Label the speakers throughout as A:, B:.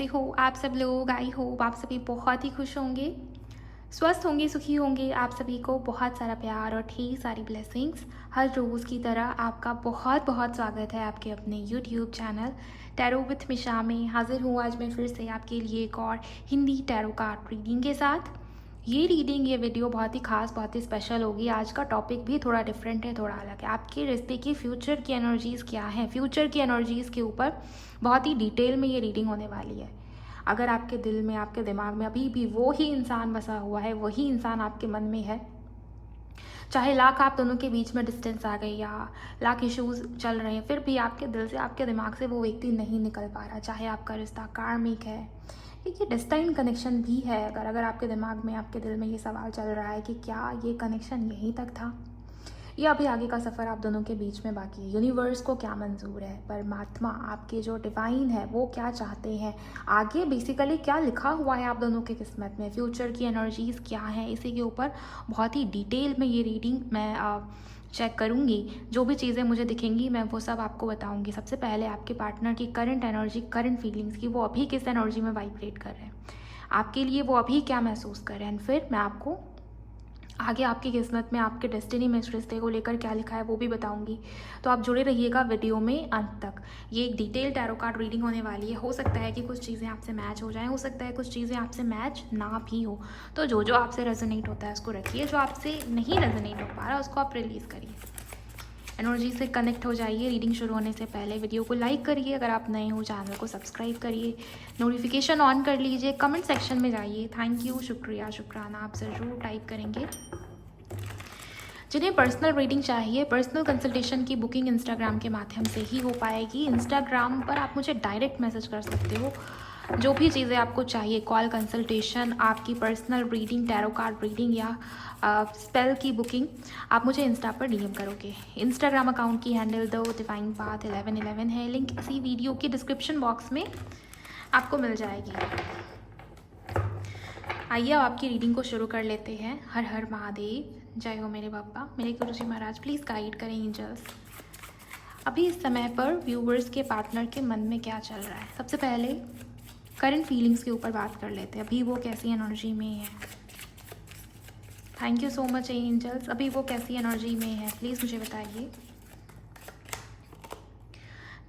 A: कैसे हो आप सब लोग। आई होप आप सभी बहुत ही खुश होंगे, स्वस्थ होंगे, सुखी होंगे। आप सभी को बहुत सारा प्यार और ढेर सारी ब्लेसिंग्स। हर रोज़ की तरह आपका बहुत बहुत स्वागत है आपके अपने यूट्यूब चैनल टैरो विथ मिशा में। हाजिर हूँ आज मैं फिर से आपके लिए एक और हिंदी टैरो कार्ड रीडिंग के साथ। ये वीडियो बहुत ही खास, बहुत ही स्पेशल होगी। आज का टॉपिक भी थोड़ा डिफरेंट है, थोड़ा अलग है। आपके रिश्ते की फ्यूचर की एनर्जीज़ क्या हैं, फ्यूचर की एनर्जीज़ के ऊपर बहुत ही डिटेल में ये रीडिंग होने वाली है। अगर आपके दिल में, आपके दिमाग में अभी भी वो ही इंसान बसा हुआ है, वही इंसान आपके मन में है, चाहे लाख आप दोनों के बीच में डिस्टेंस आ गई या लाख इश्यूज चल रहे हैं, फिर भी आपके दिल से, आपके दिमाग से वो व्यक्ति नहीं निकल पा रहा। चाहे आपका रिश्ता कार्मिक है, एक ये डेस्टाइन कनेक्शन भी है। अगर आपके दिमाग में, आपके दिल में ये सवाल चल रहा है कि क्या ये कनेक्शन यहीं तक था या अभी आगे का सफ़र आप दोनों के बीच में बाकी है, यूनिवर्स को क्या मंजूर है, परमात्मा आपके जो डिवाइन है वो क्या चाहते हैं, आगे बेसिकली क्या लिखा हुआ है आप दोनों के किस्मत में, फ्यूचर की एनर्जीज़ क्या हैं, इसी के ऊपर बहुत ही डिटेल में ये रीडिंग मैं चेक करूँगी। जो भी चीज़ें मुझे दिखेंगी मैं वो सब आपको बताऊँगी। सबसे पहले आपके पार्टनर की करंट एनर्जी, करंट फीलिंग्स की, वो अभी किस एनर्जी में वाइब्रेट कर रहे हैं, आपके लिए वो अभी क्या महसूस कर रहे हैं। फिर मैं आपको आगे आपकी किस्मत में, आपके डेस्टिनी में इस रिश्ते को लेकर क्या लिखा है वो भी बताऊंगी। तो आप जुड़े रहिएगा वीडियो में अंत तक। ये एक डिटेल टैरो कार्ड रीडिंग होने वाली है। हो सकता है कि कुछ चीज़ें आपसे मैच हो जाएं, हो सकता है कुछ चीज़ें आपसे मैच ना भी हो। तो जो जो आपसे रेजोनेट होता है उसको रखिए, जो आपसे नहीं रेजोनेट हो पा रहा उसको आप रिलीज़ करिए, एनर्जी से कनेक्ट हो जाइए। रीडिंग शुरू होने से पहले वीडियो को लाइक करिए, अगर आप नए हो चैनल को सब्सक्राइब करिए, नोटिफिकेशन ऑन कर लीजिए, कमेंट सेक्शन में जाइए थैंक यू, शुक्रिया, शुक्राना आप ज़रूर टाइप करेंगे। जिन्हें पर्सनल रीडिंग चाहिए, पर्सनल कंसल्टेशन की बुकिंग इंस्टाग्राम के माध्यम से ही हो पाएगी। इंस्टाग्राम पर आप मुझे डायरेक्ट मैसेज कर सकते हो, जो भी चीज़ें आपको चाहिए, कॉल कंसल्टेशन, आपकी personal reading, tarot card reading या स्पेल की बुकिंग, आप मुझे इंस्टा पर डीएम करोगे। इंस्टाग्राम अकाउंट की हैंडल द डिवाइन पाथ 1111 है, लिंक इसी वीडियो की डिस्क्रिप्शन बॉक्स में आपको मिल जाएगी। आइए अब आपकी रीडिंग को शुरू कर लेते हैं। हर हर महादेव, जय हो मेरे बाबा, मेरे गुरु जी महाराज, प्लीज़ गाइड करें एंजल्स। अभी इस समय पर व्यूवर्स के पार्टनर के मन में क्या चल रहा है। सबसे पहले करंट फीलिंग्स के ऊपर बात कर लेते हैं। अभी वो कैसी एनर्जी में है। Thank you so much angels. अभी वो कैसी एनर्जी में है प्लीज़ मुझे बताइए।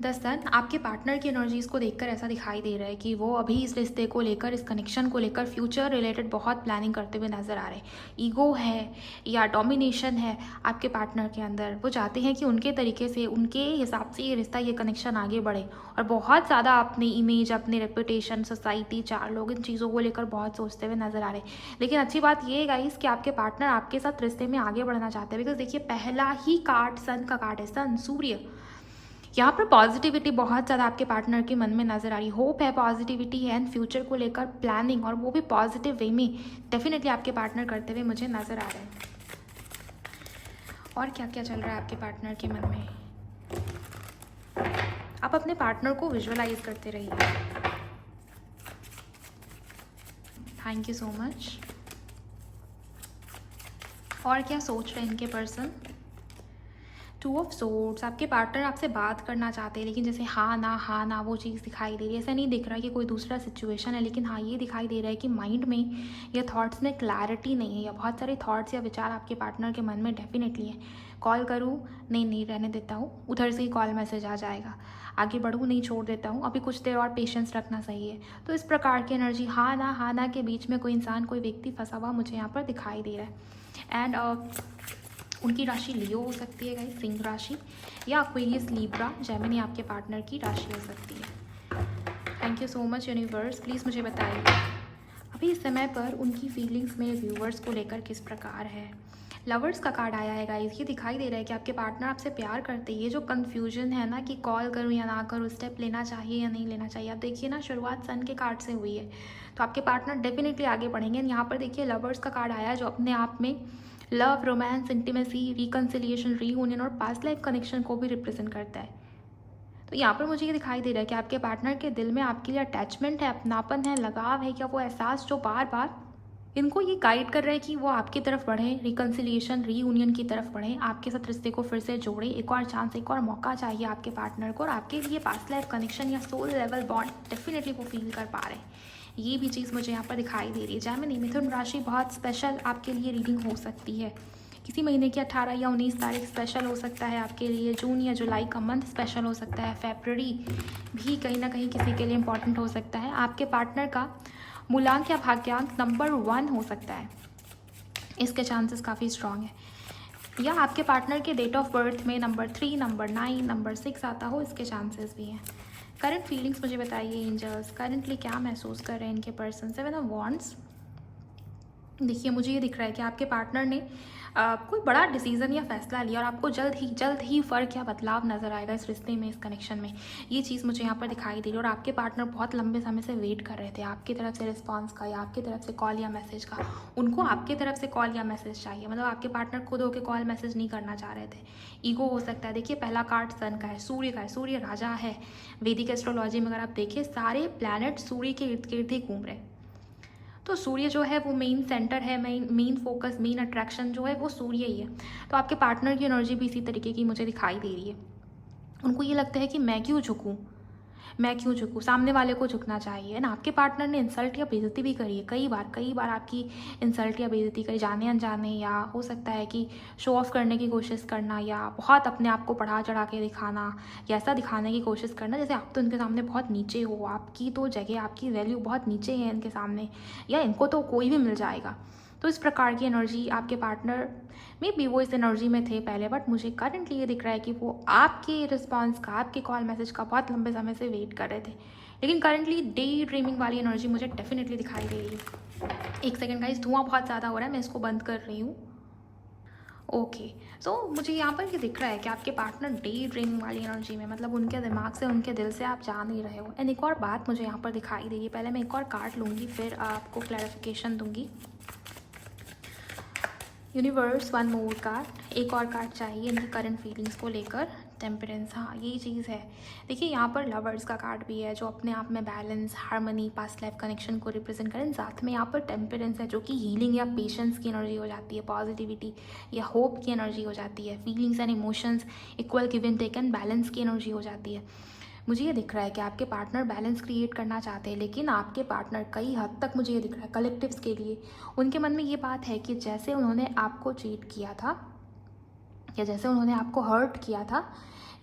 A: दस्तन, आपके पार्टनर की एनर्जीज़ को देखकर ऐसा दिखाई दे रहा है कि वो अभी इस रिश्ते को लेकर, इस कनेक्शन को लेकर, फ्यूचर रिलेटेड बहुत प्लानिंग करते हुए नज़र आ रहे हैं। ईगो है या डोमिनेशन है आपके पार्टनर के अंदर। वो चाहते हैं कि उनके तरीके से, उनके हिसाब से ये रिश्ता, ये कनेक्शन आगे बढ़े, और बहुत ज़्यादा अपनी इमेज, अपने रेपुटेशन, सोसाइटी, चार लोग, इन चीज़ों को लेकर बहुत सोचते हुए नज़र आ रहे हैं। लेकिन अच्छी बात ये है गाइस कि आपके पार्टनर आपके साथ रिश्ते में आगे बढ़ना चाहते हैं। बिकॉज देखिए, पहला ही कार्ड सन का कार्ड है, सन, सूर्य। यहाँ पर पॉजिटिविटी बहुत ज़्यादा आपके पार्टनर के मन में नज़र आ रही, होप है, पॉजिटिविटी है, एंड फ्यूचर को लेकर प्लानिंग, और वो भी पॉजिटिव वे में डेफिनेटली आपके पार्टनर करते हुए मुझे नज़र आ रहे हैं। और क्या क्या चल रहा है आपके पार्टनर के मन में। आप अपने पार्टनर को विजुअलाइज करते रहिए। Thank you so much. और क्या सोच रहे हैं इनके पर्सन। टू ऑफ सोर्ड्स, आपके पार्टनर आपसे बात करना चाहते हैं, लेकिन जैसे हाँ ना वो चीज़ दिखाई दे रही है। ऐसा नहीं दिख रहा कि कोई दूसरा सिचुएशन है, लेकिन हाँ ये दिखाई दे रहा है कि माइंड में या थॉट्स में क्लैरिटी नहीं है, या बहुत सारे थॉट्स या विचार आपके पार्टनर के मन में डेफिनेटली है। कॉल करूँ, नहीं रहने देता हूँ, उधर से ही कॉल मैसेज आ जाएगा। आगे बढ़ूँ, नहीं, छोड़ देता हूँ, अभी कुछ देर और पेशेंस रखना सही है। तो इस प्रकार की एनर्जी, हाँ ना के बीच में कोई इंसान, कोई व्यक्ति फंसा हुआ मुझे यहाँ पर दिखाई दे रहा है। एंड उनकी राशि लियो हो सकती है गाइस, सिंह राशि, या एक्वेरियस, लिब्रा, जेमिनी आपके पार्टनर की राशि हो सकती है। Thank you so much universe, please मुझे बताइए अभी इस समय पर उनकी फीलिंग्स मेरे व्यूवर्स को लेकर किस प्रकार है। लवर्स का कार्ड आया है गाइस। ये दिखाई दे रहा है कि आपके पार्टनर आपसे प्यार करते हैं। ये जो कन्फ्यूजन है ना कि कॉल करूँ या ना करूँ, स्टेप लेना चाहिए या नहीं लेना चाहिए, आप देखिए ना, शुरुआत सन के कार्ड से हुई है, तो आपके पार्टनर डेफिनेटली आगे बढ़ेंगे। यहाँ पर देखिए लवर्स का कार्ड आया है, जो अपने आप में love, romance, intimacy, reconciliation, reunion और पास्ट लाइफ कनेक्शन को भी रिप्रेजेंट करता है। तो यहाँ पर मुझे ये दिखाई दे रहा है कि आपके पार्टनर के दिल में आपके लिए अटैचमेंट है, अपनापन है, लगाव है, क्या वो एहसास जो बार बार इनको ये गाइड कर रहा है कि वो आपकी तरफ बढ़ें, रिकन्सिलिएशन, रीयूनियन की तरफ बढ़ें, आपके साथ रिश्ते को फिर से जोड़ें। एक और चांस, एक और मौका चाहिए आपके पार्टनर को, और आपके लिए पास्ट लाइफ कनेक्शन या सोल लेवल बॉन्ड डेफिनेटली वो फील कर पा रहे हैं। ये भी चीज़ मुझे यहाँ पर दिखाई दे रही है। जेमिनी, मिथुन राशि बहुत स्पेशल आपके लिए रीडिंग हो सकती है। किसी महीने की 18 या 19 तारीख स्पेशल हो सकता है आपके लिए। जून या जुलाई का मंथ स्पेशल हो सकता है। फरवरी भी कहीं ना कहीं किसी के लिए इंपॉर्टेंट हो सकता है। आपके पार्टनर का मूलांक या भाग्यांक नंबर 1 हो सकता है, इसके चांसेस काफ़ी स्ट्रांग है। या आपके पार्टनर के डेट ऑफ बर्थ में नंबर 3, नंबर 9, नंबर 6 आता हो, इसके चांसेस भी हैं। करंट फीलिंग्स मुझे बताइए एंजल्स, करंटली क्या महसूस कर रहे हैं इनके पर्सन। 7 of wands. देखिए मुझे ये दिख रहा है कि आपके पार्टनर ने कोई बड़ा डिसीजन या फैसला लिया और आपको जल्द ही फ़र्क या बदलाव नज़र आएगा इस रिश्ते में, इस कनेक्शन में। ये चीज़ मुझे यहाँ पर दिखाई दे रही है। और आपके पार्टनर बहुत लंबे समय से वेट कर रहे थे आपकी तरफ से रिस्पांस का, या आपकी तरफ से कॉल या मैसेज का। उनको आपकी तरफ से कॉल या मैसेज चाहिए, मतलब आपके पार्टनर खुद होकर कॉल मैसेज नहीं करना चाह रहे थे। ईगो हो सकता है। देखिए पहला कार्ड सन का है, सूर्य का है, सूर्य राजा है। वैदिक एस्ट्रोलॉजी में अगर आप देखिए सारे प्लैनेट सूर्य के इर्द गिर्द ही घूम रहे हैं। तो सूर्य जो है वो मेन सेंटर है, मेन फोकस, मेन अट्रैक्शन जो है वो सूर्य ही है। तो आपके पार्टनर की एनर्जी भी इसी तरीके की मुझे दिखाई दे रही है। उनको ये लगता है कि मैं क्यों झुकूं, मैं क्यों झुकूं, सामने वाले को झुकना चाहिए ना। आपके पार्टनर ने इंसल्ट या बेइज्जती भी करी है कई बार आपकी इंसल्ट या बेइज्जती करी, जाने अनजाने, या हो सकता है कि शो ऑफ करने की कोशिश करना, या बहुत अपने आप को बढ़ा चढ़ा के दिखाना, या ऐसा दिखाने की कोशिश करना जैसे आप तो उनके सामने बहुत नीचे हो, आपकी तो जगह, आपकी वैल्यू बहुत नीचे है इनके सामने, या इनको तो कोई भी मिल जाएगा। तो इस प्रकार की एनर्जी आपके पार्टनर में भी, वो इस एनर्जी में थे पहले, बट मुझे करंटली ये दिख रहा है कि वो आपके रिस्पांस का, आपके कॉल मैसेज का बहुत लंबे समय से वेट कर रहे थे। लेकिन करंटली डे ड्रीमिंग वाली एनर्जी मुझे डेफिनेटली दिखाई दे रही है। एक सेकेंड गाइस, धुआं बहुत ज़्यादा हो रहा है, मैं इसको बंद कर रही हूँ। ओके, सो मुझे यहाँ पर ये दिख रहा है कि आपके पार्टनर डे ड्रीमिंग वाली एनर्जी में, मतलब उनके दिमाग से, उनके दिल से आप जा नहीं रहे हो। एंड एक और बात मुझे यहाँ पर दिखाई दे रही है, पहले मैं एक और कार्ड लूँगी फिर आपको क्लैरिफिकेशन दूँगी। यूनिवर्स, वन मोर कार्ड, एक और कार्ड चाहिए इनकी करंट फीलिंग्स को लेकर। टेम्परेंस, हाँ यही चीज़ है। देखिए यहाँ पर लवर्स का कार्ड भी है जो अपने आप में balance, harmony, past life connection को रिप्रेजेंट करें। साथ में यहाँ पर टेम्परेंस है जो कि हीलिंग या पेशेंस की एनर्जी हो जाती है, पॉजिटिविटी या होप की एनर्जी हो जाती है। Feelings and emotions equal, give and take and balance की एनर्जी हो जाती है। मुझे ये दिख रहा है कि आपके पार्टनर बैलेंस क्रिएट करना चाहते हैं, लेकिन आपके पार्टनर कई हद तक, मुझे ये दिख रहा है कलेक्टिव्स के लिए, उनके मन में ये बात है कि जैसे उन्होंने आपको चीट किया था, या जैसे उन्होंने आपको हर्ट किया था,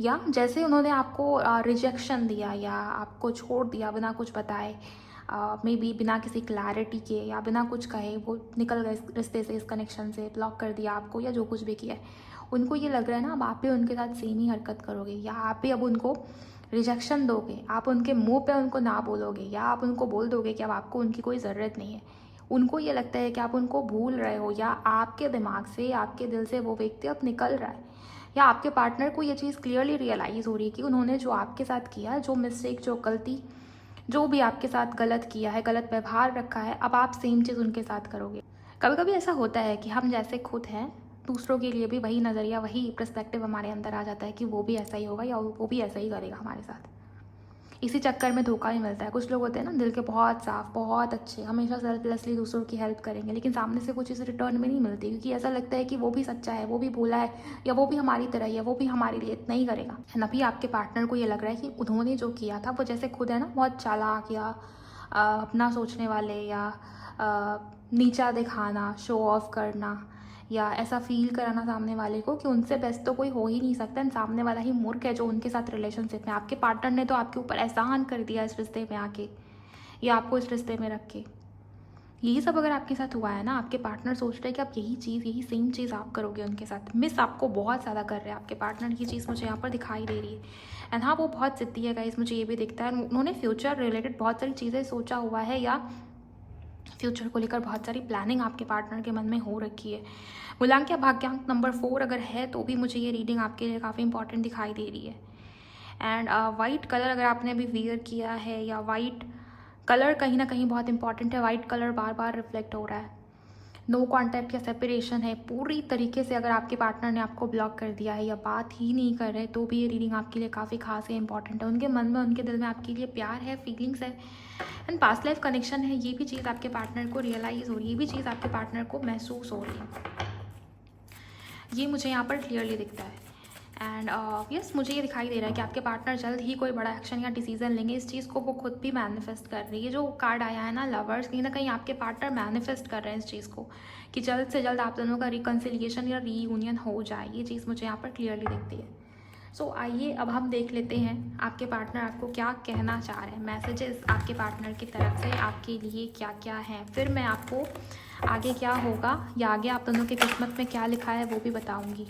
A: या जैसे उन्होंने आपको रिजेक्शन दिया या आपको छोड़ दिया बिना कुछ बताए, मे बी बिना किसी क्लैरिटी के या बिना कुछ कहे वो निकल गए इस रिश्ते से, इस कनेक्शन से, ब्लॉक कर दिया आपको, या जो कुछ भी किया है, उनको ये लग रहा है ना अब आप भी उनके साथ सेम ही हरकत करोगे, या आप भी अब उनको रिजेक्शन दोगे, आप उनके मुंह पे उनको ना बोलोगे, या आप उनको बोल दोगे कि अब आपको उनकी कोई ज़रूरत नहीं है। उनको ये लगता है कि आप उनको भूल रहे हो, या आपके दिमाग से, आपके दिल से वो व्यक्ति अब निकल रहा है, या आपके पार्टनर को ये चीज़ क्लियरली रियलाइज़ हो रही है कि उन्होंने जो आपके साथ किया, जो मिस्टेक, जो गलती, जो भी आपके साथ गलत किया है, गलत व्यवहार रखा है, अब आप सेम चीज़ उनके साथ करोगे। कभी कभी ऐसा होता है कि हम जैसे खुद हैं, दूसरों के लिए भी वही नज़रिया, वही पर्सपेक्टिव हमारे अंदर आ जाता है कि वो भी ऐसा ही होगा, या वो भी ऐसा ही करेगा हमारे साथ। इसी चक्कर में धोखा भी मिलता है। कुछ लोग होते हैं ना दिल के बहुत साफ, बहुत अच्छे, हमेशा सेल्फलेसली दूसरों की हेल्प करेंगे, लेकिन सामने से कुछ चीज़ रिटर्न में नहीं मिलती, क्योंकि ऐसा लगता है कि वो भी सच्चा है, वो भी भोला है, या वो भी हमारी तरह ही है, वो भी हमारे लिए इतना ही करेगा। है ना, भी आपके पार्टनर को ये लग रहा है कि उन्होंने जो किया था, वो जैसे खुद है ना बहुत चालाक, या अपना सोचने वाले, या नीचा दिखाना, शो ऑफ करना, या ऐसा फील कराना सामने वाले को कि उनसे बेस्ट तो कोई हो ही नहीं सकता, सामने वाला ही मूर्ख है जो उनके साथ रिलेशनशिप में। आपके पार्टनर ने तो आपके ऊपर एहसान कर दिया इस रिश्ते में आके, या आपको इस रिश्ते में रख के। यही सब अगर आपके साथ हुआ है ना, आपके पार्टनर सोच रहे हैं कि आप यही चीज़, यही सेम चीज़ आप करोगे उनके साथ। मिस आपको बहुत ज़्यादा कर रहे हैं आपके पार्टनर, की चीज़ मुझे यहाँ पर दिखाई दे रही है। एंड हाँ, वो बहुत ज़िद्दी है गाइस, मुझे ये भी दिखता है। उन्होंने फ्यूचर रिलेटेड बहुत सारी चीज़ें सोचा हुआ है, या फ्यूचर को लेकर बहुत सारी प्लानिंग आपके पार्टनर के मन में हो रखी है। मूलांक या भाग्यांक नंबर 4 अगर है तो भी मुझे ये रीडिंग आपके लिए काफ़ी इंपॉर्टेंट दिखाई दे रही है। एंड वाइट कलर अगर आपने अभी वियर किया है, या वाइट कलर कहीं ना कहीं बहुत इंपॉर्टेंट है। वाइट कलर बार बार रिफ्लेक्ट हो रहा है। नो कॉन्टैक्ट या सेपरेशन है, पूरी तरीके से अगर आपके पार्टनर ने आपको ब्लॉक कर दिया है या बात ही नहीं कर रहे, तो भी ये रीडिंग आपके लिए काफ़ी खास है, इंपॉर्टेंट है। उनके मन में, उनके दिल में आपके लिए प्यार है, फीलिंग्स है एंड पास्ट लाइफ कनेक्शन है। ये भी चीज़ आपके पार्टनर को रियलाइज़ हो रही है, ये भी चीज़ आपके पार्टनर को महसूस हो रही है। ये मुझे यहाँ पर क्लियरली दिखता है एंड यस, मुझे ये दिखाई दे रहा है कि आपके पार्टनर जल्द ही कोई बड़ा एक्शन या डिसीजन लेंगे। इस चीज़ को वो खुद भी मैनिफेस्ट कर रही है। जो कार्ड आया है ना लवर्स, कहीं ना कहीं आपके पार्टनर मैनिफेस्ट कर रहे हैं इस चीज़ को कि जल्द से जल्द आप दोनों का रिकन्सिलिएशन या रीयूनियन हो जाए। ये चीज़ मुझे यहाँ पर क्लियरली दिखती है। सो आइए अब हम देख लेते हैं आपके पार्टनर आपको क्या कहना चाह रहे हैं। मैसेजेस आपके पार्टनर की तरफ से आपके लिए क्या क्या हैं, फिर मैं आपको आगे क्या होगा या आगे आप दोनों की किस्मत में क्या लिखा है वो भी बताऊंगी।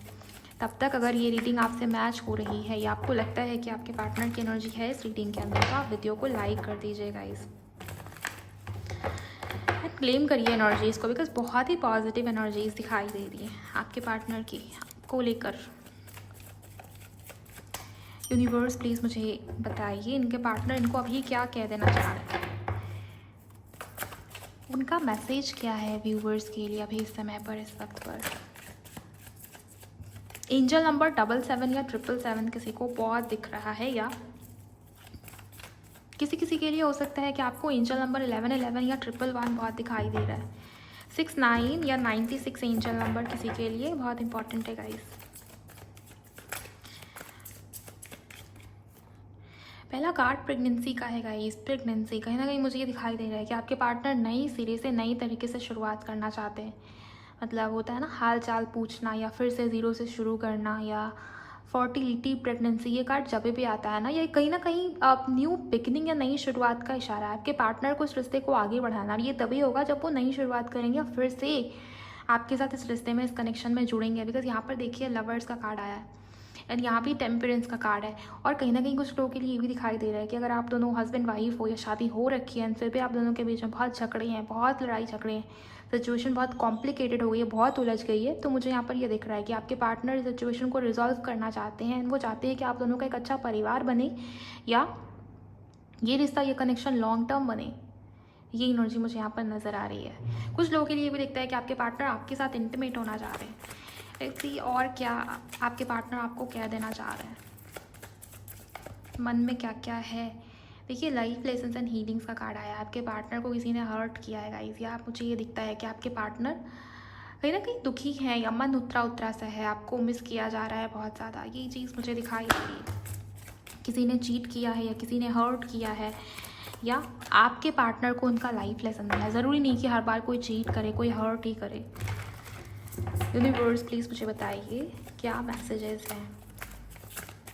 A: तब तक अगर ये रीडिंग आपसे मैच हो रही है या आपको लगता है कि आपके पार्टनर की एनर्जी है इस रीडिंग के अंदर, तो आप वीडियो को लाइक कर दीजिए गाइस एंड क्लेम करिए एनर्जीज़ को, बिकॉज बहुत ही पॉजिटिव एनर्जीज दिखाई दे रही है आपके पार्टनर की को लेकर। यूनिवर्स प्लीज़ मुझे बताइए इनके पार्टनर इनको अभी क्या कह देना चाह रहे हैं, उनका मैसेज क्या है व्यूवर्स के लिए अभी इस समय पर, इस वक्त पर। एंजल नंबर 77 या 777 किसी को बहुत दिख रहा है, या किसी किसी के लिए हो सकता है कि आपको एंजल नंबर 1111 या 111 बहुत दिखाई दे रहा है। 69 या 96 एंजल नंबर किसी के लिए बहुत इंपॉर्टेंट है गाइस। पहला कार्ड प्रेगनेंसी का है गाइस। प्रेगनेंसी कहीं ना कहीं मुझे ये दिखाई दे रहा है कि आपके पार्टनर नई सिरे से नई तरीके से शुरुआत करना चाहते हैं। मतलब होता है ना हाल चाल पूछना या फिर से ज़ीरो से शुरू करना, या फर्टिलिटी, प्रेगनेंसी, ये कार्ड जब भी आता है ना, ये कहीं ना कहीं न्यू बिगिनिंग या नई शुरुआत का इशारा है। आपके पार्टनर को इस रिश्ते को आगे बढ़ाना, और ये तभी होगा जब वो नई शुरुआत करेंगे और फिर से आपके साथ इस रिश्ते में, इस कनेक्शन में जुड़ेंगे। बिकॉज यहाँ पर देखिए लवर्स का कार्ड आया है एंड यहाँ भी टेम्परेंस का कार्ड है। और कहीं ना कहीं कुछ लोगों के लिए ये भी दिखाई दे रहा है कि अगर आप दोनों हस्बैंड वाइफ हो या शादी हो रखी है, फिर भी आप दोनों के बीच में बहुत झगड़े हैं, बहुत लड़ाई झगड़े हैं, सिचुएशन बहुत कॉम्प्लिकेटेड हो गई है, बहुत उलझ गई है, तो मुझे यहाँ पर ये दिख रहा है कि आपके पार्टनर इस सिचुएशन को रिजॉल्व करना चाहते हैं। वो चाहते हैं कि आप दोनों का एक अच्छा परिवार बने या ये रिश्ता, ये कनेक्शन लॉन्ग टर्म बने। ये एनर्जी मुझे यहाँ पर नज़र आ रही है। कुछ लोगों के लिए भी दिखता है कि आपके पार्टनर आपके साथ इंटीमेट होना चाह रहे हैं। लेट्स सी और क्या आपके पार्टनर आपको कह देना चाह रहे हैं, मन में क्या क्या है। देखिए लाइफ लेसन्स एंड हीलिंग्स का कार्ड आया है। आपके पार्टनर को किसी ने हर्ट किया है गाइस, या मुझे ये दिखता है कि आपके पार्टनर कहीं ना कहीं दुखी है या मन उतरा उतरा सा है, आपको मिस किया जा रहा है बहुत ज़्यादा। ये चीज़ मुझे दिखाई दे रही है। किसी ने चीट किया है या किसी ने हर्ट किया है, या आपके पार्टनर को उनका लाइफ लेसन दिया है। ज़रूरी नहीं कि हर बार कोई चीट करे, कोई हर्ट ही करे। यूनिवर्स प्लीज़ मुझे बताइए क्या मैसेजेस हैं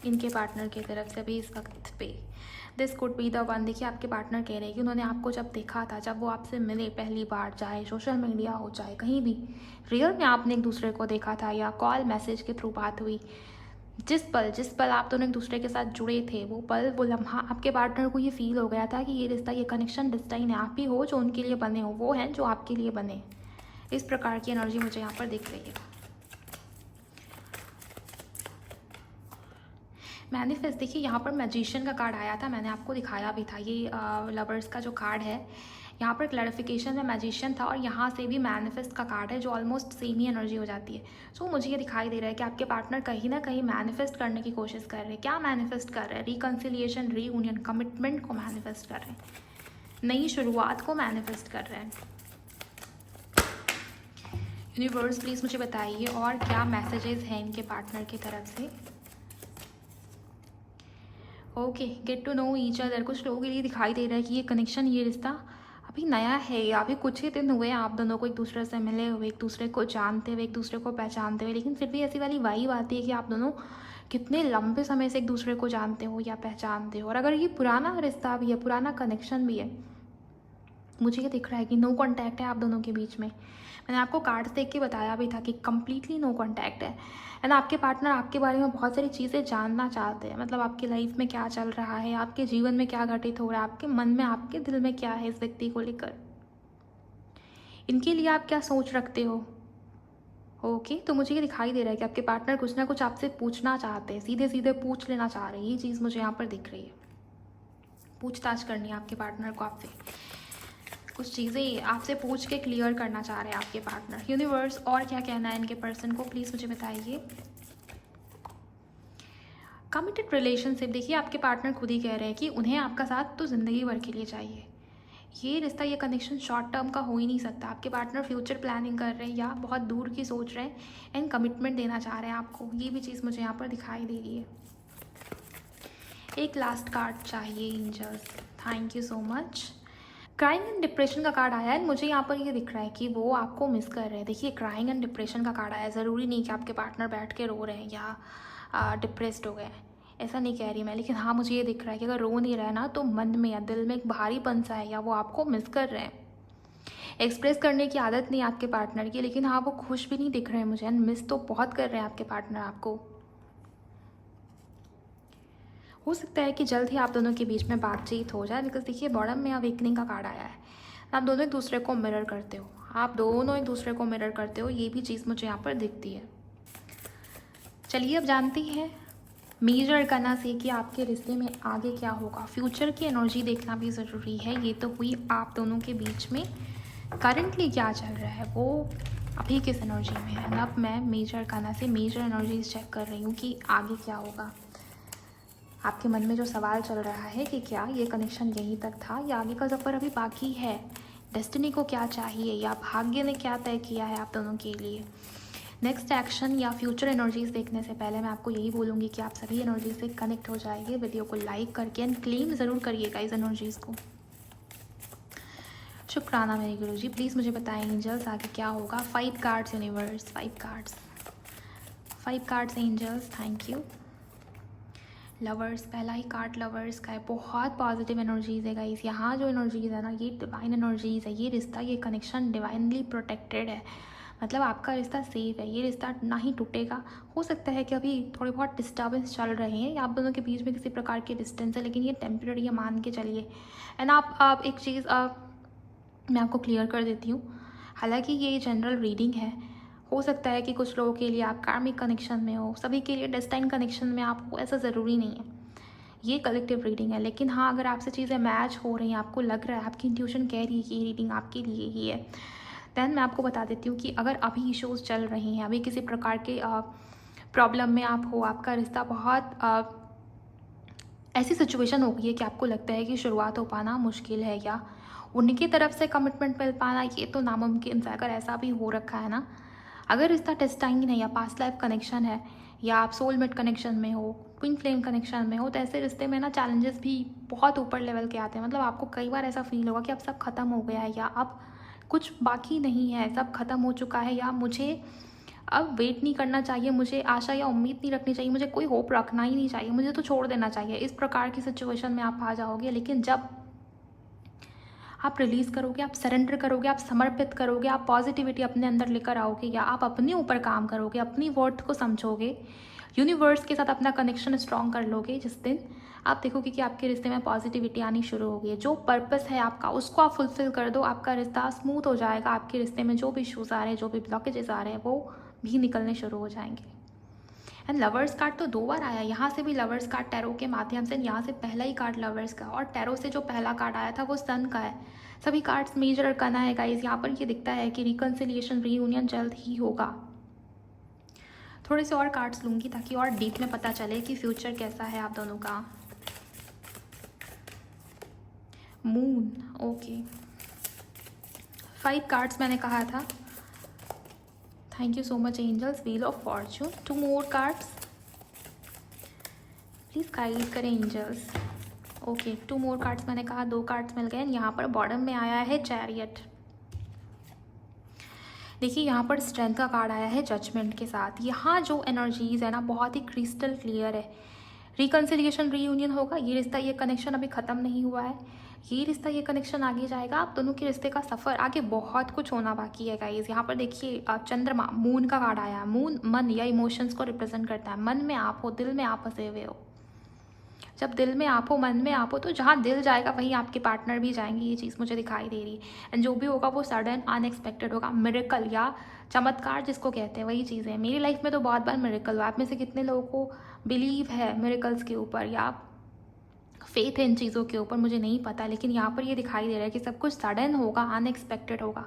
A: इनके पार्टनर की तरफ से अभी इस वक्त पे। This could be the one. देखिए आपके पार्टनर कह रहे हैं कि उन्होंने आपको जब देखा था, जब वो आपसे मिले पहली बार, चाहे सोशल मीडिया हो चाहे कहीं भी रियल में आपने एक दूसरे को देखा था या कॉल मैसेज के थ्रू बात हुई, जिस पल आप दोनों एक दूसरे के साथ जुड़े थे, वो पल, वो लम्हा आपके पार्टनर को ये फील हो गया था कि ये रिश्ता, ये कनेक्शन डिस्टाइन है। आप ही हो जो उनके लिए बने हो, वो हैं जो आपके लिए बने। इस प्रकार की एनर्जी मुझे यहाँ पर दिख रही है। मैनिफेस्ट, देखिए यहाँ पर मैजिशियन का कार्ड आया था, मैंने आपको दिखाया भी था। ये लवर्स का जो कार्ड है, यहाँ पर क्लैरिफिकेशन में मैजिशियन था और यहाँ से भी मैनिफेस्ट का कार्ड है, जो ऑलमोस्ट सेम ही एनर्जी हो जाती है। सो मुझे ये दिखाई दे रहा है कि आपके पार्टनर कहीं ना कहीं मैनिफेस्ट करने की कोशिश कर रहे हैं। क्या मैनिफेस्ट कर रहे हैं? रिकन्सिलिएशन, रीयूनियन, कमिटमेंट को मैनिफेस्ट कर रहे हैं, नई शुरुआत को मैनिफेस्ट कर रहे हैं। यूनिवर्स प्लीज़ मुझे बताइए और क्या मैसेजेस हैं इनके पार्टनर की तरफ से। Okay, get to know each other. कुछ लोगों के लिए दिखाई दे रहा है कि ये कनेक्शन, ये रिश्ता अभी नया है, या अभी कुछ ही दिन हुए आप दोनों को एक दूसरे से मिले हुए, एक दूसरे को जानते हुए, एक दूसरे को पहचानते हुए, लेकिन फिर भी ऐसी वाली वाइब आती है कि आप दोनों कितने लंबे समय से एक दूसरे को जानते हो या पहचानते हो। और अगर ये पुराना रिश्ता भी है, पुराना कनेक्शन भी है, मुझे ये दिख रहा है कि नो कॉन्टैक्ट है आप दोनों के बीच में। मैंने आपको कार्ड्स देख के बताया भी था कि कम्प्लीटली नो कॉन्टैक्ट है एंड आपके पार्टनर आपके बारे में बहुत सारी चीज़ें जानना चाहते हैं। मतलब आपकी लाइफ में क्या चल रहा है, आपके जीवन में क्या घटित हो रहा है, आपके मन में, आपके दिल में क्या है इस व्यक्ति को लेकर, इनके लिए आप क्या सोच रखते हो। ओके, तो मुझे ये दिखाई दे रहा है कि आपके पार्टनर कुछ ना कुछ आपसे पूछना चाहते हैं, सीधे सीधे पूछ लेना चाह रहे हैं। ये चीज़ मुझे यहाँ पर दिख रही है, पूछताछ करनी है आपके पार्टनर को आपसे। कुछ चीज़ें आपसे पूछ के क्लियर करना चाह रहे हैं आपके पार्टनर। यूनिवर्स और क्या कहना है इनके पर्सन को, प्लीज़ मुझे बताइए। कमिटेड रिलेशनशिप, देखिए आपके पार्टनर खुद ही कह रहे हैं कि उन्हें आपका साथ तो ज़िंदगी भर के लिए चाहिए। ये रिश्ता, ये कनेक्शन शॉर्ट टर्म का हो ही नहीं सकता। आपके पार्टनर फ्यूचर प्लानिंग कर रहे हैं या बहुत दूर की सोच रहे हैं एंड कमिटमेंट देना चाह रहे हैं आपको। ये भी चीज़ मुझे यहाँ पर दिखाई दे रही है। एक लास्ट कार्ड चाहिए angels, thank you so much. Crying and depression का कार्ड आया है। मुझे यहाँ पर ये दिख रहा है कि वो आपको मिस कर रहे हैं। देखिए क्राइंग एंड डिप्रेशन का कार्ड आया है, ज़रूरी नहीं कि आपके पार्टनर बैठ के रो रहे हैं या डिप्रेस्ड हो गए हैं, ऐसा नहीं कह रही मैं। लेकिन हाँ, मुझे ये दिख रहा है कि अगर रो नहीं रहा है ना, तो मन में या दिल में एक भारीपन सा है, या वो आपको मिस कर रहे हैं। एक्सप्रेस करने की आदत नहीं आपके पार्टनर की, लेकिन हाँ वो खुश भी नहीं दिख रहे हैं मुझे, एंड मिस तो बहुत कर रहे हैं आपके पार्टनर आपको। हो सकता है कि जल्द ही आप दोनों के बीच में बातचीत हो जाए, बिकॉज देखिए बॉटम में अवेकनिंग का कार्ड आया है। आप दोनों एक दूसरे को मिरर करते हो, आप दोनों एक दूसरे को मिरर करते हो, ये भी चीज़ मुझे यहाँ पर दिखती है। चलिए अब जानती हैं मेजर करना से कि आपके रिश्ते में आगे क्या होगा। फ्यूचर की एनर्जी देखना भी ज़रूरी है। ये तो हुई आप दोनों के बीच में करंटली क्या चल रहा है, वो अभी किस एनर्जी में है। अब मैं मेजर करना से मेजर एनर्जीज चेक कर रही हूँ कि आगे क्या होगा। आपके मन में जो सवाल चल रहा है कि क्या ये कनेक्शन यहीं तक था या आगे का सफ़र अभी बाकी है, डेस्टिनी को क्या चाहिए या भाग्य ने क्या तय किया है आप दोनों के लिए। नेक्स्ट एक्शन या फ्यूचर एनर्जीज देखने से पहले मैं आपको यही बोलूँगी कि आप सभी एनर्जीज से कनेक्ट हो जाइए। वीडियो को लाइक करके एंड क्लेम ज़रूर करिएगा इस एनर्जीज़ को। शुक्राना मेरे गुरुजी, प्लीज़ मुझे बताएं एंजल्स आगे क्या होगा। 5 cards universe, 5 cards angels, thank you. Lovers, पहला ही कार्ड लवर्स का है। बहुत पॉजिटिव एनर्जीज़ है गाइस। यहाँ जो एनर्जीज़ है ना, ये डिवाइन एनर्जीज़ है। ये रिश्ता, ये कनेक्शन डिवाइनली प्रोटेक्टेड है। मतलब आपका रिश्ता सेफ है, ये रिश्ता ना ही टूटेगा। हो सकता है कि अभी थोड़े बहुत डिस्टर्बेंस चल रहे हैं या आप दोनों के बीच में किसी प्रकार की डिस्टेंस है, लेकिन ये टेम्पररी है, मान के चलिए। एंड आप एक चीज़ मैं आपको क्लियर कर देती हूँ। हालांकि ये जनरल रीडिंग है, हो सकता है कि कुछ लोगों के लिए आप कार्मिक कनेक्शन में हो, सभी के लिए डेस्टाइन कनेक्शन में आप हो, ऐसा ज़रूरी नहीं है। ये कलेक्टिव रीडिंग है। लेकिन हाँ, अगर आपसे चीज़ें मैच हो रही हैं, आपको लग रहा है, आपकी इंट्यूशन कह रही है कि ये रीडिंग आपके लिए ही है, दैन मैं आपको बता देती हूँ कि अगर अभी इश्यूज़ चल रही हैं, अभी किसी प्रकार के प्रॉब्लम में आप हो, आपका रिश्ता बहुत ऐसी सिचुएशन हो गई है कि आपको लगता है कि शुरुआत हो पाना मुश्किल है या उनकी तरफ से कमिटमेंट मिल पाना ये तो नामुमकिन है। अगर ऐसा भी हो रखा है ना, अगर रिश्ता टेस्टाइन है या पास्ट लाइफ कनेक्शन है या आप सोलमेट कनेक्शन में हो, ट्विन फ्लेम कनेक्शन में हो, तो ऐसे रिश्ते में ना चैलेंजेस भी बहुत ऊपर लेवल के आते हैं। मतलब आपको कई बार ऐसा फील होगा कि अब सब खत्म हो गया है या अब कुछ बाकी नहीं है, सब खत्म हो चुका है, या मुझे अब वेट नहीं करना चाहिए, मुझे आशा या उम्मीद नहीं रखनी चाहिए, मुझे कोई होप रखना ही नहीं चाहिए, मुझे तो छोड़ देना चाहिए। इस प्रकार की सिचुएशन में आप आ जाओगे। लेकिन जब आप रिलीज़ करोगे, आप सरेंडर करोगे, आप समर्पित करोगे, आप पॉजिटिविटी अपने अंदर लेकर आओगे या आप अपने ऊपर काम करोगे, अपनी वर्थ को समझोगे, यूनिवर्स के साथ अपना कनेक्शन स्ट्रॉन्ग कर लोगे, जिस दिन आप देखोगे कि आपके रिश्ते में पॉजिटिविटी आनी शुरू होगी। जो पर्पस है आपका, उसको आप फुलफिल कर दो, आपका रिश्ता स्मूथ हो जाएगा। आपके रिश्ते में जो भी इशूज़ आ रहे हैं, जो भी ब्लॉकेजेस आ रहे हैं, वो भी निकलने शुरू हो जाएंगे। एंड लवर्स कार्ड तो 2 बार आया। यहाँ से भी लवर्स कार्ड टैरो के माध्यम से, यहाँ से पहला ही कार्ड लवर्स का, और टैरो से जो पहला कार्ड आया था वो सन का है। सभी कार्ड्स मेजर करना है गाइस। यहाँ पर ये दिखता है कि रिकन्सिलिएशन, रीयूनियन जल्द ही होगा। थोड़े से और कार्ड्स लूँगी ताकि और डीप में पता चले कि फ्यूचर कैसा है आप दोनों का। मून, ओके, 5 कार्ड्स मैंने कहा था। Thank you so much angels. Wheel of fortune, 2 more cards please guide करें एंजल्स। ओके, 2 मोर कार्ड्स मैंने कहा, 2 कार्ड्स मिल गए। यहाँ पर बॉटम में आया है चैरियट। देखिए यहाँ पर स्ट्रेंथ का कार्ड आया है जजमेंट के साथ। यहाँ जो एनर्जीज़ है ना, बहुत ही क्रिस्टल क्लियर है। रिकन्सिलिएशन, रीयूनियन होगा। ये रिश्ता, ये कनेक्शन अभी ख़त्म नहीं हुआ है। ये रिश्ता, ये कनेक्शन आगे जाएगा। आप दोनों के रिश्ते का सफ़र आगे बहुत कुछ होना बाकी है गाइस। यहाँ पर देखिए चंद्रमा, मून का कार्ड आया है। मून मन या इमोशंस को रिप्रेजेंट करता है। मन में आप हो, दिल में आप फंसे हुए हो। जब दिल में आप हो, मन में आप हो, तो जहाँ दिल जाएगा वहीं आपके पार्टनर भी जाएंगे। ये चीज़ मुझे दिखाई दे रही है। एंड जो भी होगा वो सडन अनएक्सपेक्टेड होगा। मिरेकल या चमत्कार जिसको कहते हैं, वही चीज़ है। मेरी लाइफ में तो बहुत बार मिरेकल हुआ। आप में से कितने लोगों को बिलीव है मिरेकल्स के ऊपर, या फेथ है इन चीज़ों के ऊपर, मुझे नहीं पता, लेकिन यहाँ पर ये दिखाई दे रहा है कि सब कुछ सडन होगा, अनएक्सपेक्टेड होगा।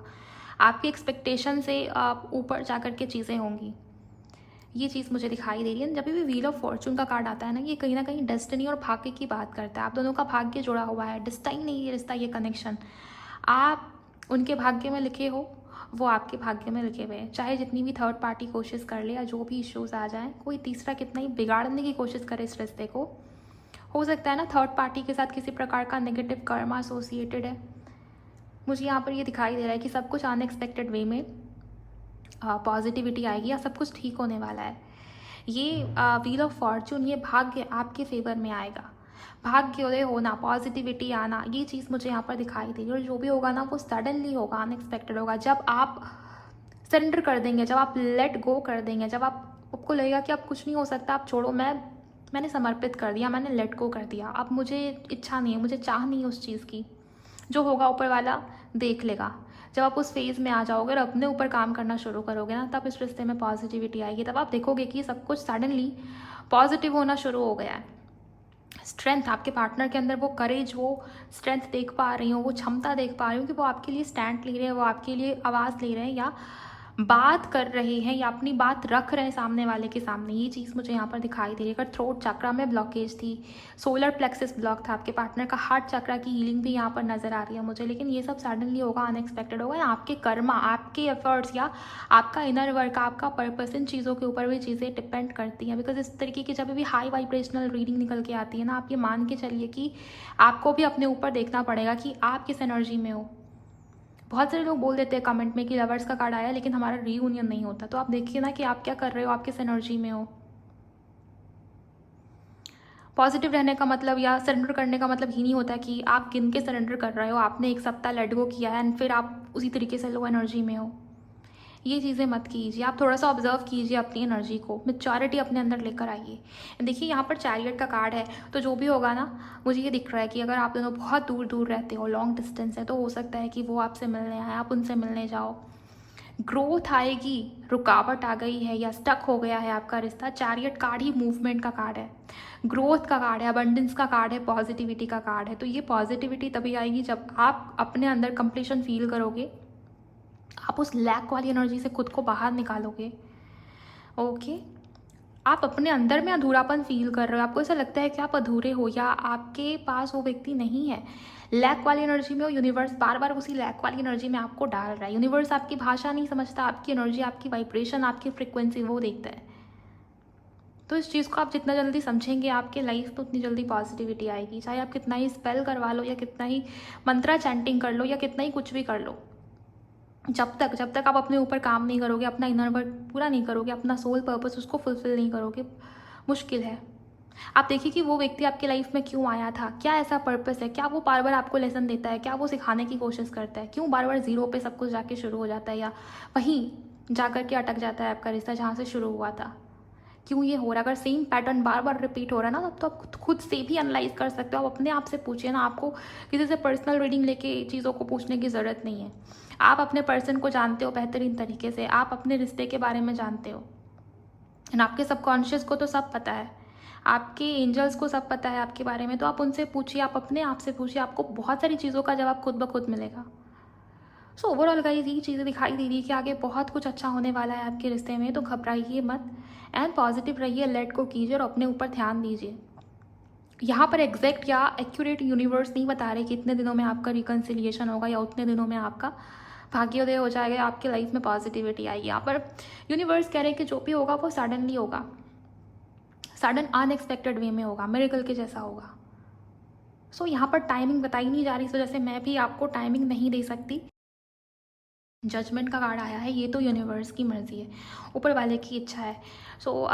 A: आपकी एक्सपेक्टेशन से आप ऊपर जा कर के चीज़ें होंगी, ये चीज़ मुझे दिखाई दे रही है। जब भी व्हील ऑफ फॉर्चून का कार्ड आता है ना, ये कहीं ना कहीं डेस्टिनी और भाग्य की बात करता है। आप दोनों का भाग्य जुड़ा हुआ है, डेस्टिनी नहीं ये रिश्ता, ये कनेक्शन। आप उनके भाग्य में लिखे हो, वो आपके भाग्य में लिखे हुए हैं। चाहे जितनी भी थर्ड पार्टी कोशिश कर ले या जो भी इश्यूज आ जाएं, कोई तीसरा कितना ही बिगाड़ने की कोशिश करे इस रिश्ते को, हो सकता है ना थर्ड पार्टी के साथ किसी प्रकार का नेगेटिव कर्मा एसोसिएटेड है। मुझे यहाँ पर ये दिखाई दे रहा है कि सब कुछ अनएक्सपेक्टेड वे में पॉजिटिविटी आएगी या सब कुछ ठीक होने वाला है। ये व्हील ऑफ फॉर्चून, ये भाग्य आपके फेवर में आएगा। भाग्योदय होना, पॉजिटिविटी आना, ये चीज़ मुझे यहाँ पर दिखाई दे रही है। और जो भी होगा ना वो सडनली होगा, अनएक्सपेक्टेड होगा। जब आप सरेंडर कर देंगे, जब आप लेट गो कर देंगे, जब आपको लगेगा कि अब कुछ नहीं हो सकता, आप छोड़ो, मैंने समर्पित कर दिया, मैंने लेट गो कर दिया, अब मुझे इच्छा नहीं है, मुझे चाह नहीं है उस चीज़ की, जो होगा ऊपर वाला देख लेगा। जब आप उस फेज़ में आ जाओगे और अपने ऊपर काम करना शुरू करोगे ना, तब इस रिश्ते में पॉजिटिविटी आएगी। तब आप देखोगे कि सब कुछ सडनली पॉजिटिव होना शुरू हो गया है। स्ट्रेंथ आपके पार्टनर के अंदर, वो करेज, वो स्ट्रेंथ देख पा रही हो, वो क्षमता देख पा रही हो कि वो आपके लिए स्टैंड ले रहे हैं, वो आपके लिए आवाज़ ले रहे हैं या बात कर रहे हैं या अपनी बात रख रहे हैं सामने वाले के सामने। ये चीज़ मुझे यहाँ पर दिखाई दे रही है। अगर थ्रोट चक्रा में ब्लॉकेज थी, सोलर प्लेक्सिस ब्लॉक था आपके पार्टनर का, हार्ट चक्रा की हीलिंग भी यहाँ पर नज़र आ रही है मुझे। लेकिन ये सब सडनली होगा, अनएक्सपेक्टेड होगा, या आपके कर्मा, आपके एफर्ट्स या आपका इनर वर्क, आपका पर्पस, इन चीज़ों के ऊपर भी चीज़ें डिपेंड करती हैं। बिकॉज इस तरीके की जब भी हाई वाइब्रेशनल रीडिंग निकल के आती है ना, आप ये मान के चलिए कि आपको भी अपने ऊपर देखना पड़ेगा कि आप किस एनर्जी में हो। बहुत सारे लोग बोल देते हैं कमेंट में कि लवर्स का कार्ड आया लेकिन हमारा रीयूनियन नहीं होता। तो आप देखिए ना कि आप क्या कर रहे हो, आप किस एनर्जी में हो। पॉजिटिव रहने का मतलब या सरेंडर करने का मतलब ही नहीं होता कि आप किन के सरेंडर कर रहे हो। आपने एक सप्ताह लेट गो किया है एंड फिर आप उसी तरीके से लो एनर्जी में हो। ये चीज़ें मत कीजिए। आप थोड़ा सा ऑब्जर्व कीजिए अपनी एनर्जी को, मैच्योरिटी अपने अंदर लेकर आइए। देखिए यहाँ पर चैरियट का कार्ड है, तो जो भी होगा ना, मुझे ये दिख रहा है कि अगर आप दोनों बहुत दूर दूर रहते हो, लॉन्ग डिस्टेंस है, तो हो सकता है कि वो आपसे मिलने आए, आप उनसे मिलने जाओ। ग्रोथ आएगी, रुकावट आ गई है या स्टक हो गया है आपका रिश्ता। चैरियट कार्ड ही मूवमेंट का कार्ड है, ग्रोथ का कार्ड है, अबंडेंस का कार्ड है, पॉजिटिविटी का कार्ड है। तो ये पॉजिटिविटी तभी आएगी जब आप अपने अंदर कंप्लीशन फील करोगे, आप उस लैक वाली एनर्जी से खुद को बाहर निकालोगे। ओके, आप अपने अंदर में अधूरापन फील कर रहे हो, आपको ऐसा लगता है कि आप अधूरे हो या आपके पास वो व्यक्ति नहीं है, लैक वाली एनर्जी में हो। यूनिवर्स बार बार उसी लैक वाली एनर्जी में आपको डाल रहा है। यूनिवर्स आपकी भाषा नहीं समझता, आपकी एनर्जी, आपकी वाइब्रेशन, आपकी फ्रिक्वेंसी वो देखता है। तो इस चीज़ को आप जितना जल्दी समझेंगे, आपके लाइफ में उतनी जल्दी पॉजिटिविटी आएगी। चाहे आप कितना ही स्पेल करवा लो या कितना ही मंत्रा चैंटिंग कर लो या कितना ही कुछ भी कर लो, जब तक आप अपने ऊपर काम नहीं करोगे, अपना इनर वर्क पूरा नहीं करोगे, अपना सोल पर्पस उसको फुलफिल नहीं करोगे, मुश्किल है। आप देखिए कि वो व्यक्ति आपके लाइफ में क्यों आया था, क्या ऐसा पर्पस है, क्या वो बार बार आपको लेसन देता है, क्या वो सिखाने की कोशिश करता है, क्यों बार बार जीरो पे सब कुछ जाके शुरू हो जाता है या वहीं जाकर के अटक जाता है आपका रिश्ता जहाँ से शुरू हुआ था। क्यों ये हो रहा है? अगर सेम पैटर्न बार बार रिपीट हो रहा है ना, तो आप खुद से भी एनालाइज कर सकते हो। आप अपने आप से पूछिए ना, आपको किसी से पर्सनल रीडिंग लेके चीज़ों को पूछने की ज़रूरत नहीं है। आप अपने पर्सन को जानते हो बेहतरीन तरीके से, आप अपने रिश्ते के बारे में जानते हो, एंड आपके सबकॉन्शियस को तो सब पता है, आपके एंजल्स को सब पता है आपके बारे में। तो आप उनसे पूछिए, आप अपने आप से पूछिए, आपको बहुत सारी चीज़ों का जवाब खुद ब खुद मिलेगा। सो ओवरऑल गाइस, ये चीज़ें दिखाई दे रही है कि आगे बहुत कुछ अच्छा होने वाला है आपके रिश्ते में। तो घबराइए मत एंड पॉजिटिव रहिए, लेट को कीजिए और अपने ऊपर ध्यान दीजिए। यहाँ पर एग्जैक्ट या एक्यूरेट यूनिवर्स नहीं बता रहे कि इतने दिनों में आपका रिकन्सिलिएशन होगा या उतने दिनों में आपका भाग्योदय हो जाएगा, आपके लाइफ में पॉजिटिविटी आएगी। यहाँ पर यूनिवर्स कह रहे हैं कि जो भी होगा वो सडनली होगा, सडन अनएक्सपेक्टेड वे में होगा, मिरेकल के जैसा होगा। सो यहाँ पर टाइमिंग बताई नहीं जा रही, इस वजह से मैं भी आपको टाइमिंग नहीं दे सकती। जजमेंट का कार्ड आया है, ये तो यूनिवर्स की मर्जी है, ऊपर वाले की इच्छा है। सो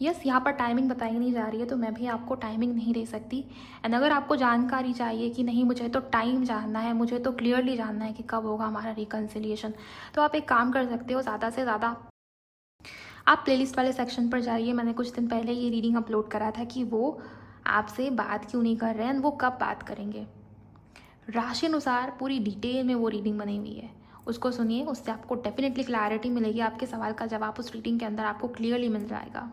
A: यस, यहाँ पर टाइमिंग बताई नहीं जा रही है, तो मैं भी आपको टाइमिंग नहीं दे सकती। एंड अगर आपको जानकारी चाहिए कि नहीं मुझे तो टाइम जानना है, मुझे तो क्लियरली जानना है कि कब होगा हमारा रिकन्सिलिएशन, तो आप एक काम कर सकते हो, ज़्यादा से ज़्यादा आप प्लेलिस्ट वाले सेक्शन पर जाइए। मैंने कुछ दिन पहले ये रीडिंग अपलोड करा था कि वो आपसे बात क्यों नहीं कर रहे हैं, वो कब बात करेंगे। राशि अनुसार पूरी डिटेल में वो रीडिंग बनी हुई है, उसको सुनिए, उससे आपको डेफिनेटली क्लैरिटी मिलेगी। आपके सवाल का जवाब उस रीडिंग के अंदर आपको क्लियरली मिल जाएगा,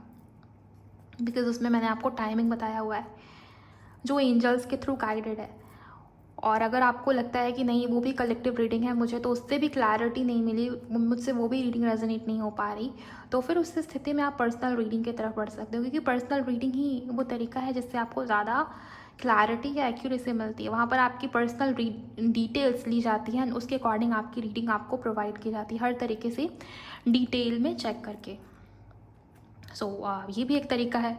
A: बिकॉज उसमें मैंने आपको टाइमिंग बताया हुआ है। जो एंजल्स के थ्रू गाइडेड है। और अगर आपको लगता है कि नहीं वो भी कलेक्टिव रीडिंग है, मुझे तो उससे भी क्लैरिटी नहीं मिली, मुझसे वो भी रीडिंग रेजोनेट नहीं हो पा रही, तो फिर उस स्थिति में आप पर्सनल रीडिंग की तरफ बढ़ सकते हो, क्योंकि पर्सनल रीडिंग ही वो तरीका है जिससे आपको ज़्यादा क्लैरिटी या एक्यूरेसी मिलती है। वहाँ पर आपकी पर्सनल डिटेल्स ली जाती हैं, उसके अकॉर्डिंग आपकी रीडिंग आपको प्रोवाइड की जाती है, हर तरीके से डिटेल में चेक करके। ये भी एक तरीका है।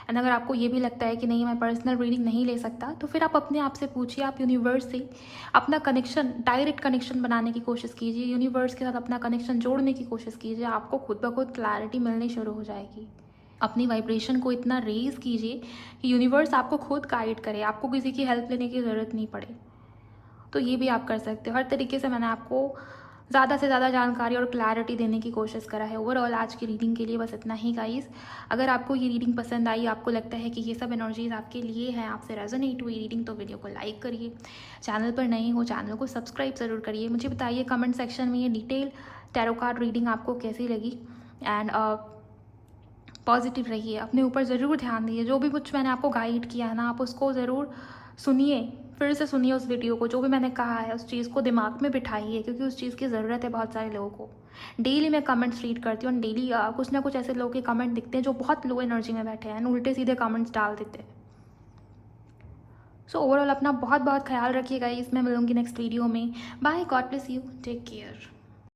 A: एंड अगर आपको ये भी लगता है कि नहीं मैं पर्सनल रीडिंग नहीं ले सकता, तो फिर आप अपने आप से पूछिए, आप यूनिवर्स से अपना कनेक्शन, डायरेक्ट कनेक्शन बनाने की कोशिश कीजिए, यूनिवर्स के साथ अपना कनेक्शन जोड़ने की कोशिश कीजिए, आपको खुद ब खुद क्लैरिटी मिलनी शुरू हो जाएगी। अपनी वाइब्रेशन को इतना रेज कीजिए कि यूनिवर्स आपको खुद गाइड करे, आपको किसी की हेल्प लेने की ज़रूरत नहीं पड़े। तो ये भी आप कर सकते हो। हर तरीके से मैंने आपको ज़्यादा से ज़्यादा जानकारी और क्लैरिटी देने की कोशिश करा है। ओवरऑल आज की रीडिंग के लिए बस इतना ही गाइस। अगर आपको ये रीडिंग पसंद आई, आपको लगता है कि ये सब एनर्जीज आपके लिए हैं, आपसे रेजोनेट हुई रीडिंग, तो वीडियो को लाइक करिए। चैनल पर नए हो चैनल को सब्सक्राइब ज़रूर करिए। मुझे बताइए कमेंट सेक्शन में ये डिटेल टैरो कार्ड रीडिंग आपको कैसी लगी। एंड पॉजिटिव रहिए, अपने ऊपर ज़रूर ध्यान दीजिए। जो भी कुछ मैंने आपको गाइड किया है ना, आप उसको ज़रूर सुनिए, फिर से सुनिए उस वीडियो को, जो भी मैंने कहा है उस चीज़ को दिमाग में बिठाइए, क्योंकि उस चीज़ की ज़रूरत है बहुत सारे लोगों को। डेली मैं कमेंट्स रीड करती हूँ, डेली कुछ ना कुछ ऐसे लोगों के कमेंट दिखते हैं जो बहुत लो एनर्जी में बैठे हैं, उल्टे सीधे कमेंट्स डाल देते हैं। ओवरऑल अपना बहुत बहुत ख्याल रखिएगा। इसमें मिलूंगी नेक्स्ट वीडियो में। Bye, God bless you, take care.